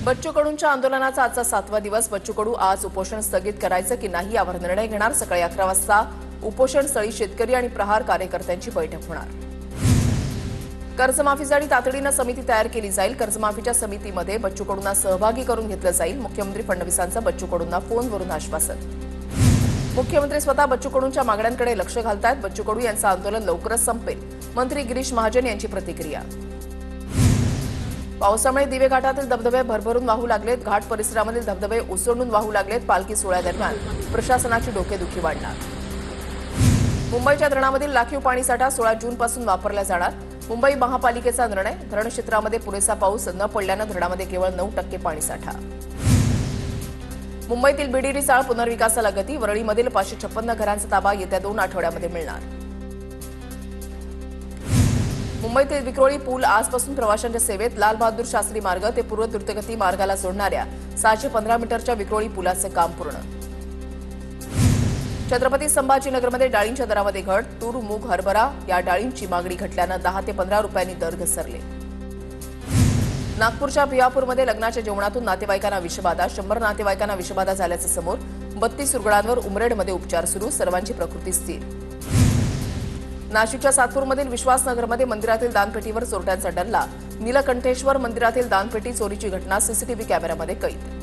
बच्चू कडूंच्या आंदोलनाचा आजचा 7वा दिवस। बच्चू कडू आज उपोषण स्थगित करायचं की नाही यावर निर्णय घेणार। सकाळी 11 वाजता उपोषणस्थळी शेतकरी आणि प्रहार कार्यकर्त्यांची बैठक होणार। कर्जमाफीसाठी तातडीनं समिती तयार केली जाईल। कर्जमाफीच्या समितीमध्ये बच्चू कडूंना सहभागी करून घेतलं जाईल। मुख्यमंत्री फडणवीसांचं बच्चू कडूंना फोनवरून आश्वासन। मुख्यमंत्री स्वतः बच्चू कडूंच्या मागण्यांकडे लक्ष घालतायत। बच्चू कडू यांचं आंदोलन लवकरच संपेल, मंत्री गिरीश महाजन यांची प्रतिक्रिया। पावसामुळे दिवे घाटातील धबधबे भरभरून वाहू लागलेत। घाट परिसरामधील धबधबे ओसंडून वाहू लागलेत। पालखी सोहळ्यादरम्यान प्रशासनाची डोकेदुखी वाढणार। मुंबईच्या धरणामधील राखीव पाणीसाठा 16 जूनपासून वापरला जाणार। मुंबई महापालिकेचा निर्णय। धरण क्षेत्रामध्ये पुरेसा पाऊस न पडल्यानं धरणामध्ये केवळ 9% पाणीसाठा। मुंबईतील बीडीडी चाळ पुनर्विकासाला गती। वरळीमधील 556 घरांचा ताबा येत्या 2 आठवड्यामध्ये मिळणार। मुंबईतील विक्रोळी पूल आजपासून प्रवाशांच्या सेवेत। लाल बहादूर शास्त्री मार्ग ते पूर्व द्रुतगती मार्गाला जोडणाऱ्या 615 मीटरच्या विक्रोळी पुलाचं काम पूर्ण। छत्रपती संभाजीनगरमध्ये डाळींच्या दरामध्ये घट। तूर, मूग, हरभरा या डाळींची मागणी घटल्यानं 10 ते 15 रुपयांनी दर घसरले। नागपूरच्या भियापूरमध्ये लग्नाच्या जेवणातून नातेवाईकांना विषबाधा। 100 नातेवाईकांना विषबाधा झाल्याचं समोर। 32 रुग्णांवर उमरेडमध्ये उपचार सुरू। सर्वांची प्रकृती स्थिर। नाशिकच्या सातपूरमधील विश्वासनगरमध्ये मंदिरातील दानपेटीवर चोरट्यांचा डल्ला। नीलकंठेश्वर मंदिरातील दानपेटी चोरीची घटना सीसीटीव्ही कॅमेऱ्यामध्ये कैद।